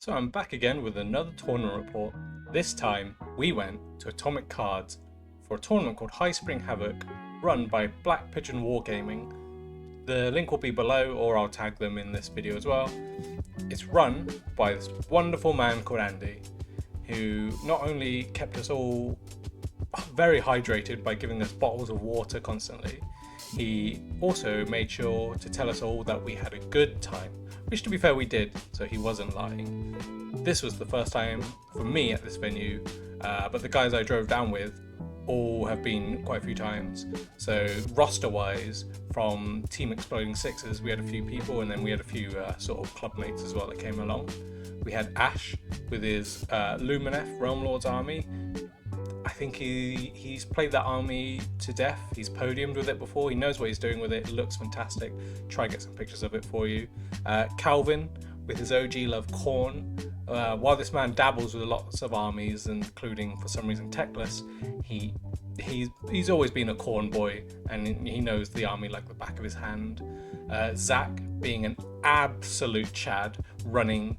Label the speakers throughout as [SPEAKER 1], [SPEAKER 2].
[SPEAKER 1] So I'm back again with another tournament report. This time we went to Atomic Cards for a tournament called Highspring Havoc, run by Black Pigeon Wargaming. The link will be below, or I'll tag them in this video as well. It's run by this wonderful man called Andy, who not only kept us all very hydrated by giving us bottles of water constantly, he also made sure to tell us all that we had a good time, which to be fair we did, so he wasn't lying. This was the first time for me at this venue, but the guys I drove down with all have been quite a few times. So roster wise, from Team Exploding Sixes, we had a few people, and then we had a few sort of club mates as well that came along. We had Ash with his Lumineth Realm Lord's army. I think he's played that army to death. He's podiumed with it before. He knows what he's doing with it. It looks fantastic. Try and get some pictures of it for you. Calvin with his OG love Khorne. While this man dabbles with lots of armies, including for some reason Techless, he's always been a Khorne boy, and he knows the army like the back of his hand. Zach being an absolute Chad, running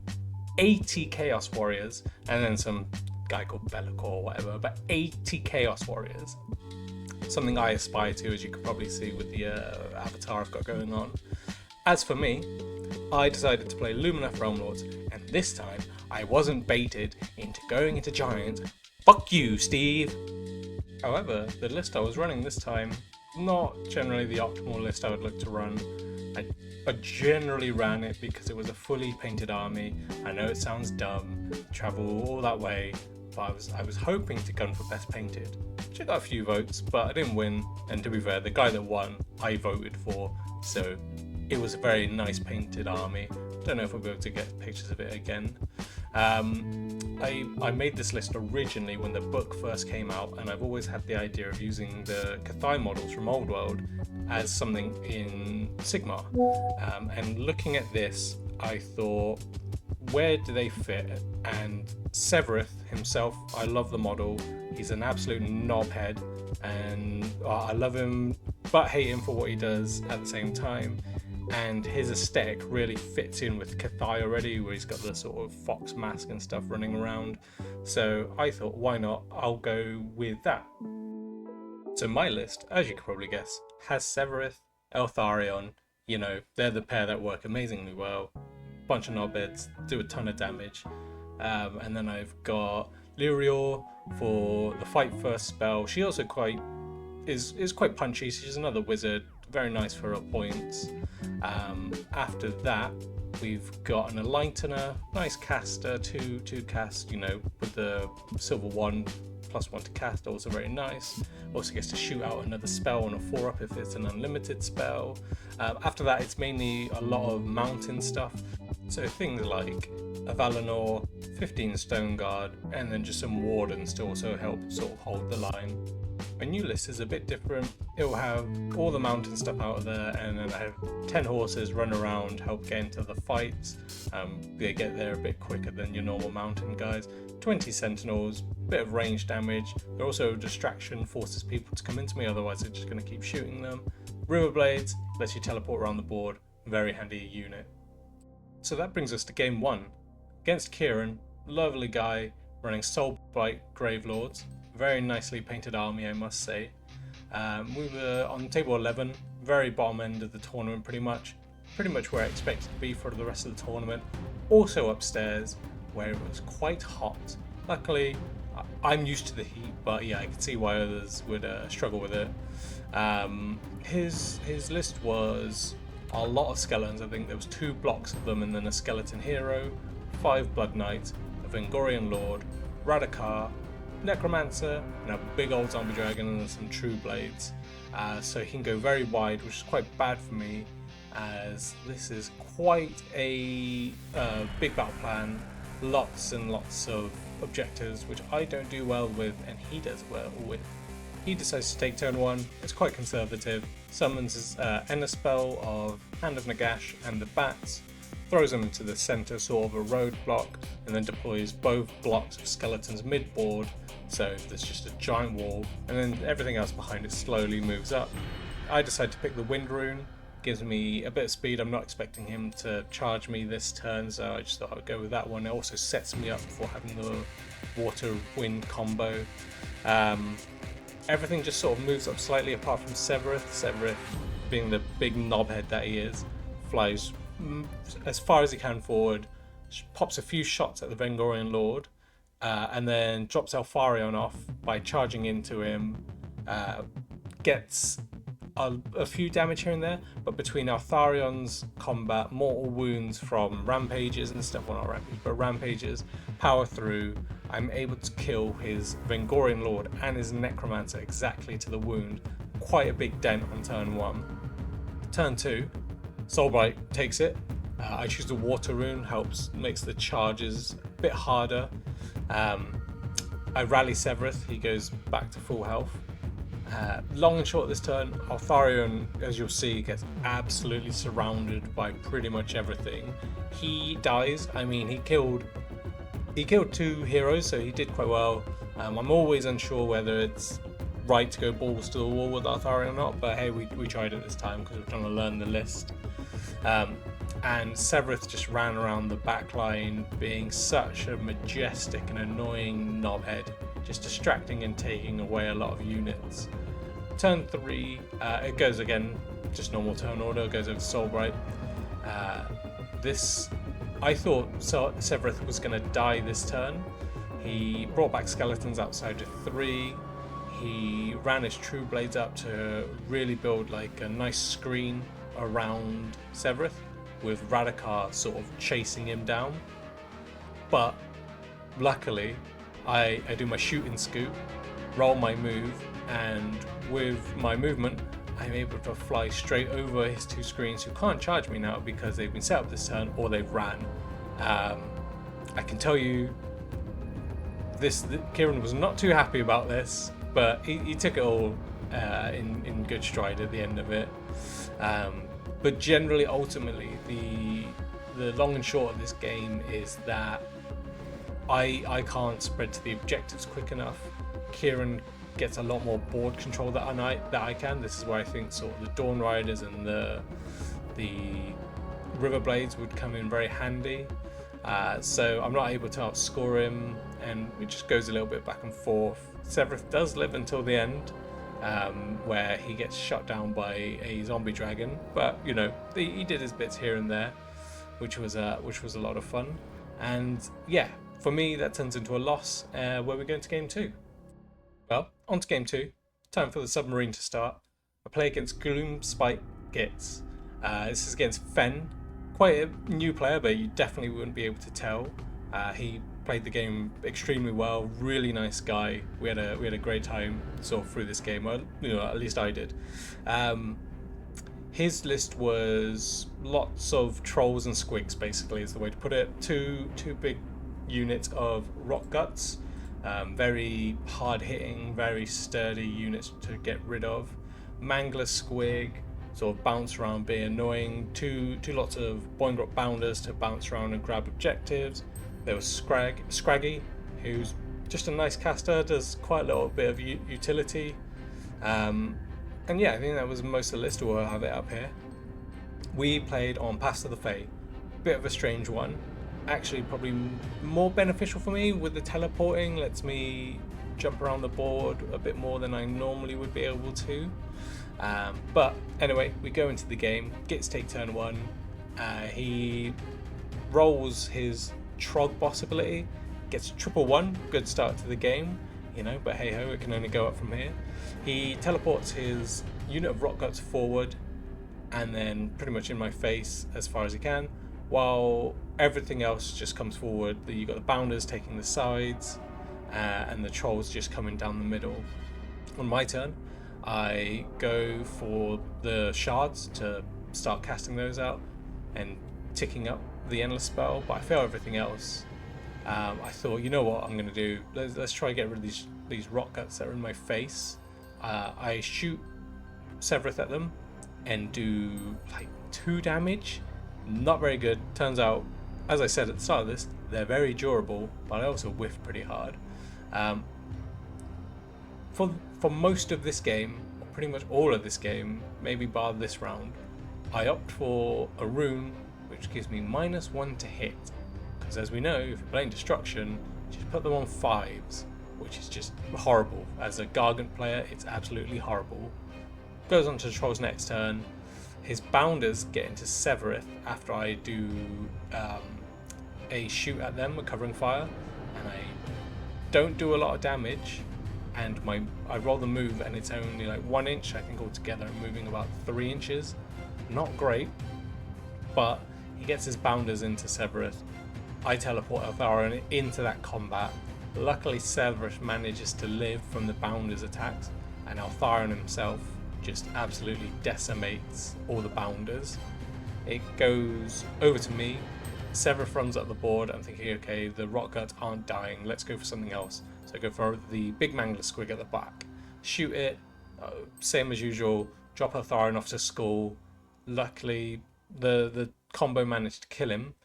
[SPEAKER 1] 80 Chaos Warriors, and then some guy called Bellicor or whatever, but 80 Chaos Warriors. Something I aspire to, as you can probably see with the avatar I've got going on. As for me, I decided to play lumineth Realm Lords, and this time I wasn't baited into going into Giant. Fuck you, Steve! However, the list I was running this time, not generally the optimal list I would look to run. I generally ran it because it was a fully painted army. I know it sounds dumb, travel all that way, but I was hoping to gun for best painted, which I got a few votes, but I didn't win. And to be fair, the guy that won, I voted for, so it was a very nice painted army. Don't know if we'll be able to get pictures of it again. I made this list originally when the book first came out, and I've always had the idea of using the Cathai models from Old World as something in Sigmar. And looking at this, I thought, where do they fit? And Severeth himself, I love the model. He's an absolute knobhead, and I love him but hate him for what he does at the same time. And his aesthetic really fits in with Cathai already, where he's got the sort of fox mask and stuff running around. So I thought, why not? I'll go with that. So my list, as you can probably guess, has Severeth, Eltharion. You know, they're the pair that work amazingly well. Bunch of knobheads, do a ton of damage. And then I've got Lurior for the fight first spell. She also is quite punchy. She's another wizard, very nice for her points. After that, we've got an Enlightener, nice caster, two cast, you know, with the silver one, +1 to cast, also very nice. Also gets to shoot out another spell on a 4-up if it's an unlimited spell. After that, it's mainly a lot of mountain stuff, so things like a Valinor, 15 Stone Guard, and then just some Wardens to also help sort of hold the line. My new list is a bit different. It will have all the mountain stuff out of there, and then I have 10 horses run around, help get into the fights. They get there a bit quicker than your normal mountain guys. 20 sentinels, bit of range damage. They're also a distraction, forces people to come into me, otherwise they're just going to keep shooting them. Riverblades lets you teleport around the board, very handy unit. So that brings us to game 1. Against Kieran, lovely guy, running Soulblight Gravelords. Very nicely painted army, I must say. We were on table 11, very bottom end of the tournament pretty much where I expected to be for the rest of the tournament. Also upstairs, where it was quite hot. Luckily, I'm used to the heat, but yeah, I could see why others would struggle with it. His list was a lot of skeletons. I think there was 2 blocks of them, and then a skeleton hero, 5 blood knights, a Vengorian lord, Radakar, Necromancer, and a big old zombie dragon, and some true blades. So he can go very wide, which is quite bad for me, as this is quite a big battle plan, lots and lots of objectives, which I don't do well with, and he does well with. He decides to take turn 1, it's quite conservative, summons his Ender spell of Hand of Nagash and the bats, throws them into the center, sort of a road block, and then deploys both blocks of skeletons mid-board, so there's just a giant wall, and then everything else behind it slowly moves up. I decide to pick the Wind Rune gives me a bit of speed. I'm not expecting him to charge me this turn, so I just thought I would go with that one. It also sets me up for having the water wind combo. Everything just sort of moves up slightly apart from Severeth. Severeth, being the big knobhead that he is, flies as far as he can forward, pops a few shots at the Vengorian Lord, and then drops Alfarion off by charging into him. Gets a few damage here and there, but between Altharion's combat, mortal wounds from rampages and stuff, well not rampages, but rampages, power through, I'm able to kill his Vengorian Lord and his Necromancer exactly to the wound. Quite a big dent on turn 1. Turn 2, Soulblight takes it. I choose the Water Rune, makes the charges a bit harder. I rally Severeth, he goes back to full health. Long and short this turn, Altharion, as you'll see, gets absolutely surrounded by pretty much everything. He dies. I mean, he killed 2 heroes, so he did quite well. I'm always unsure whether it's right to go balls to the wall with Altharion or not, but hey, we tried it this time because we're trying to learn the list. And Severeth just ran around the back line being such a majestic and annoying knobhead, just distracting and taking away a lot of units. Turn 3, it goes again, just normal turn order, goes over to Soulbright. I thought Severeth was going to die this turn. He brought back skeletons outside of 3. He ran his True Blades up to really build like a nice screen around Severeth, with Radakar sort of chasing him down. But luckily, I do my shooting scoop, roll my move, and with my movement, I'm able to fly straight over his 2 screens, who can't charge me now because they've been set up this turn or they've ran. I can tell you, Kieran was not too happy about this, but he took it all in good stride at the end of it. But generally, ultimately, the long and short of this game is that I can't spread to the objectives quick enough. Kieran gets a lot more board control that I can. This is where I think sort of the Dawn Riders and the River Blades would come in very handy. So I'm not able to outscore him, and it just goes a little bit back and forth. Severeth does live until the end, where he gets shot down by a zombie dragon, but you know, he did his bits here and there, which was a lot of fun. And yeah, for me that turns into a loss, where we go into game 2. Well, on to game 2. Time for the submarine to start. I play against Gloomspite Gitz. This is against Fen, quite a new player, but you definitely wouldn't be able to tell. He played the game extremely well, really nice guy. We had a great time sort of through this game. Well, you know, at least I did. His list was lots of trolls and squigs, basically, is the way to put it. Two big units of rock guts, very hard hitting, very sturdy units to get rid of. Mangler squig, sort of bounce around, be annoying. Two lots of Boingrot bounders to bounce around and grab objectives. There was Scraggy, who's just a nice caster, does quite a little bit of utility. And yeah, I think that was most of the list. We'll have it up here. We played on Pass to the Fae. Bit of a strange one. Actually, probably more beneficial for me with the teleporting. Lets me jump around the board a bit more than I normally would be able to. But anyway, we go into the game. Gets take turn 1. He rolls his Trog boss ability, gets 111, good start to the game, you know, but hey ho, it can only go up from here. He teleports his unit of rock guts forward and then pretty much in my face as far as he can, while everything else just comes forward. You got the bounders taking the sides, and the trolls just coming down the middle. On my turn, I go for the shards to start casting those out and ticking up the endless spell, but I fail everything else. I thought, you know what I'm gonna do, let's try to get rid of these rock guts that are in my face. I shoot Severeth at them and do like 2 damage. Not very good. Turns out, as I said at the start of this, they're very durable, but I also whiff pretty hard. For most of this game, or pretty much all of this game, maybe bar this round, I opt for a rune which gives me -1 to hit, because as we know, if you're playing destruction, just put them on 5s, which is just horrible. As a Gargant player, it's absolutely horrible. Goes on to the Troll's next turn. His bounders get into Severith after I do a shoot at them with covering fire, and I don't do a lot of damage, and I roll the move and it's only like 1 inch. I think altogether I'm moving about 3 inches. Not great, but he gets his bounders into Severith. I teleport Eltharion into that combat. Luckily Severith manages to live from the bounders attacks, and Eltharion himself just absolutely decimates all the bounders. It goes over to me. Severith runs up the board. I'm thinking, okay, the rock guts aren't dying, let's go for something else. So I go for the big mangler squig at the back, shoot it, same as usual, drop Eltharion off to skull. Luckily the combo managed to kill him.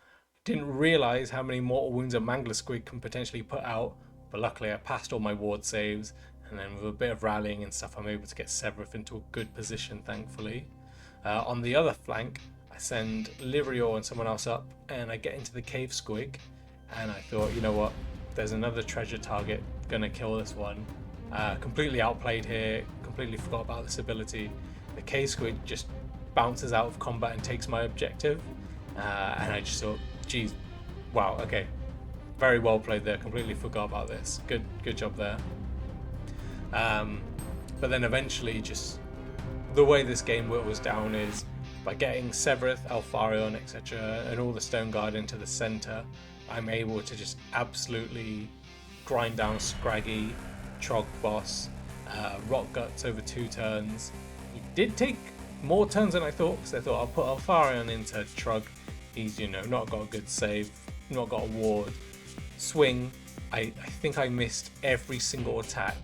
[SPEAKER 1] Didn't realise how many mortal wounds a mangler squig can potentially put out, but luckily I passed all my ward saves, and then with a bit of rallying and stuff I'm able to get Severith into a good position, thankfully. On the other flank, I send Lyrior and someone else up, and I get into the cave squig, and I thought, you know what, there's another treasure target, gonna kill this one. Completely outplayed here, completely forgot about this ability. The cave squig just bounces out of combat and takes my objective, and I just thought, geez, wow, okay, very well played there, completely forgot about this. Good job there. But then eventually, just the way this game whittles down is by getting Severith, Eltharion, etc., and all the Stone Guard into the center, I'm able to just absolutely grind down Scraggy, Trog boss, Rock Guts over 2 turns. It did take more turns than I thought, because I thought I'll put Eltharion into Trog. He's, not got a good save, not got a ward. Swing, I think I missed every single attack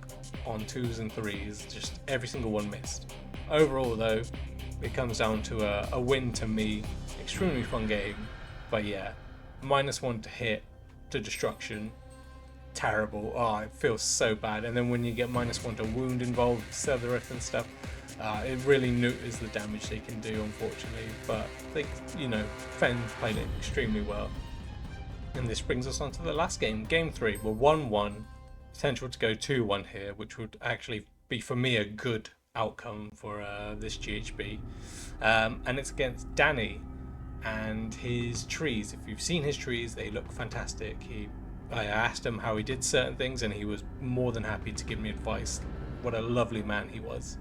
[SPEAKER 1] on 2s and 3s, just every single one missed. Overall though, it comes down to a win to me. Extremely fun game, but yeah, -1 to hit to destruction, terrible. Oh, it feels so bad. And then when you get -1 to wound involved, Severith and stuff, it really neuters the damage they can do, unfortunately. But they, Fen played it extremely well. And this brings us on to the last game, Game 3. We're 1-1, potential to go 2-1 here, which would actually be, for me, a good outcome for this GHB. And it's against Danny and his trees. If you've seen his trees, they look fantastic. I asked him how he did certain things, and he was more than happy to give me advice. What a lovely man he was.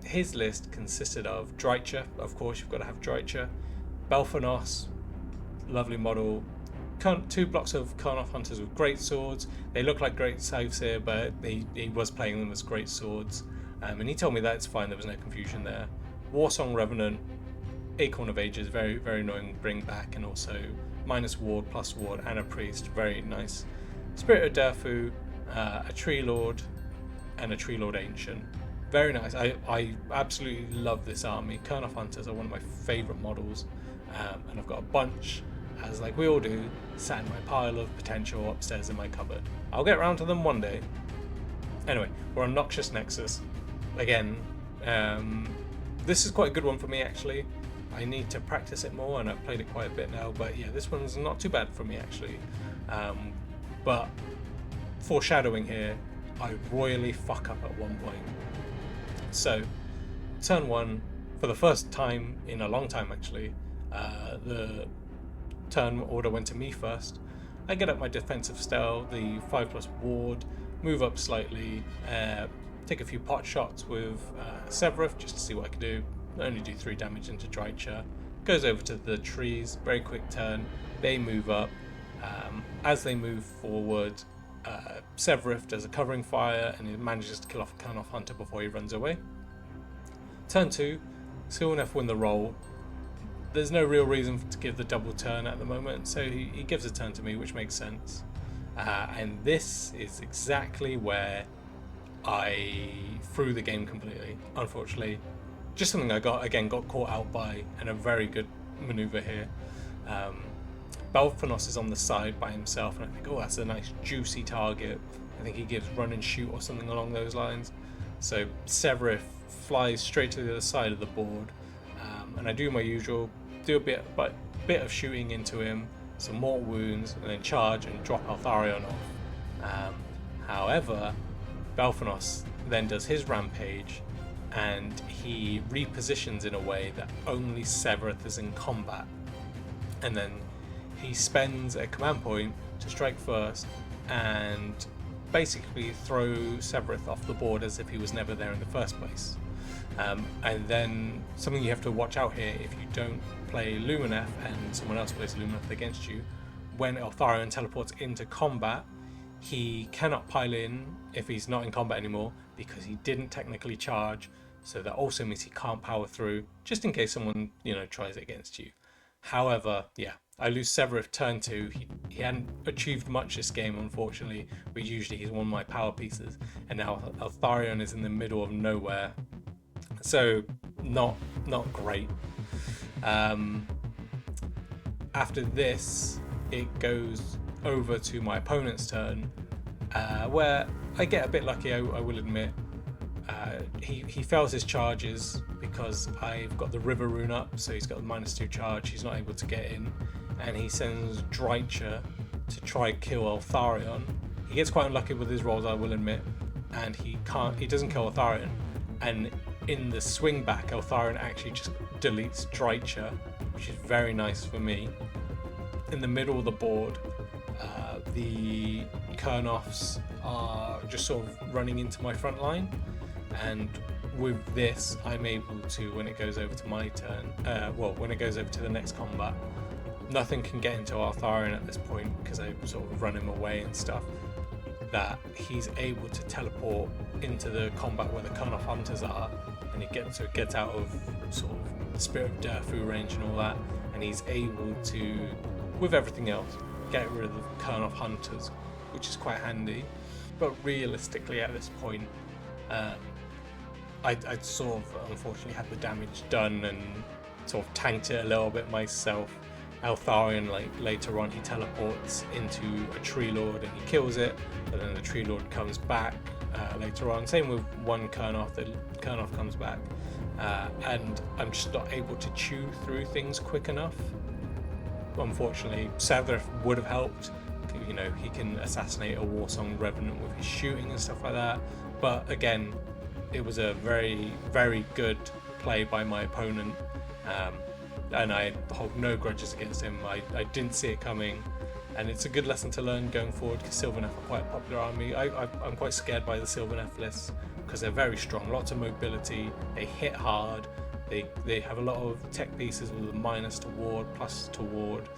[SPEAKER 1] His list consisted of Drycha, of course, you've got to have Drycha, Belphanos, lovely model, 2 blocks of Karnoth Hunters with great swords. They look like great saves here, but he was playing them as great swords. And he told me that it's fine, there was no confusion there. Warsong Revenant, Acorn of Ages, very, very annoying bring back, and also -ward, +ward, and a priest, very nice. Spirit of Durfu, a Tree Lord, and a Tree Lord Ancient. Very nice. I absolutely love this army. Karnoth Hunters are one of my favourite models, and I've got a bunch, as like we all do, sat in my pile of potential upstairs in my cupboard. I'll get around to them one day. Anyway, we're on Noxious Nexus. Again, this is quite a good one for me actually. I need to practice it more, and I've played it quite a bit now, but yeah, this one's not too bad for me actually. But foreshadowing here, I royally fuck up at one point. So, turn 1, for the first time in a long time actually, the turn order went to me first. I get up my defensive style, the 5+ ward, move up slightly, take a few pot shots with Severith just to see what I can do. Only do 3 damage into Drycha. Goes over to the trees, very quick turn, they move up. As they move forward, Severith does a covering fire and he manages to kill off a Karnoth Hunter before he runs away. Turn 2, Silnef win the roll. There's no real reason to give the double turn at the moment, so he gives a turn to me, which makes sense. And this is exactly where I threw the game completely, unfortunately. Just something I got caught out by, and a very good maneuver here. Belphanos is on the side by himself, and I think, oh, that's a nice juicy target. I think he gives run and shoot or something along those lines. So Severith flies straight to the other side of the board, And I do my usual, do a bit of shooting into him, some mortal wounds, and then charge and drop Altharion off. However, Belphanos then does his rampage, and he repositions in a way that only Sevireth is in combat, and then he spends a command point to strike first and basically throw Sevireth off the board as if he was never there in the first place. And then something you have to watch out here, if you don't play Lumineth and someone else plays Lumineth against you, when Altharion teleports into combat, he cannot pile in if he's not in combat anymore because he didn't technically charge, so that also means he can't power through, just in case someone, tries it against you. However, yeah, I lose Sevireth turn 2. He hadn't achieved much this game, unfortunately, but usually he's one of my power pieces, and now Altharion is in the middle of nowhere, so not great. After this, it goes over to my opponent's turn, where I get a bit lucky, I will admit. He fails his charges because I've got the river rune up, so he's got the -2 charge, he's not able to get in, and he sends Drycha to try kill Altharion. He gets quite unlucky with his rolls, I will admit, and he doesn't kill Altharion, and in the swing back Altharion actually just deletes Drycha, which is very nice for me. In the middle of the board, the Kurnoths are just sort of running into my front line, and with this I'm able to, when it goes over to my turn, when it goes over to the next combat, nothing can get into Altharion at this point because I sort of run him away and stuff, that he's able to teleport into the combat where the Kurnoth hunters are, and it gets out of sort of Spirit of Durfu range and all that, and he's able to, with everything else, get rid of the Kurnoth hunters, which is quite handy. But realistically at this point, I'd sort of unfortunately had the damage done and sort of tanked it a little bit myself. Altharion, later on, he teleports into a Tree Lord and he kills it, but then the Tree Lord comes back later on. Same with one Kurnoth, the Kurnoth comes back, and I'm just not able to chew through things quick enough. Unfortunately, Sevireth would have helped. He can assassinate a Warsong Revenant with his shooting and stuff like that. But again, it was a very, very good play by my opponent, and I hold no grudges against him. I didn't see it coming, and it's a good lesson to learn going forward because Sylvaneth are quite a popular army. I'm quite scared by the Sylvaneth lists because they're very strong, lots of mobility, they hit hard. They have a lot of tech pieces with a minus to ward, plus to ward.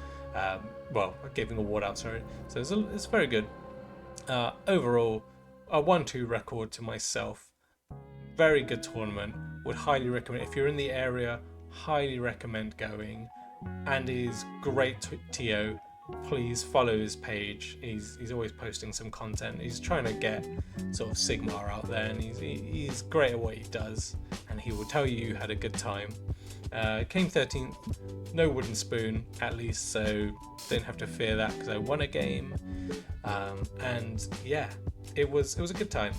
[SPEAKER 1] Giving a ward out, sorry. So it's very good. Overall, a 1-2 record to myself. Very good tournament. Would highly recommend, if you're in the area, highly recommend going. And he's great TO. Please follow his page. He's always posting some content. He's trying to get sort of Sigmar out there, and he's great at what he does, and he will tell you had a good time. Came 13th, no wooden spoon at least, so didn't have to fear that because I won a game, and yeah, it was a good time.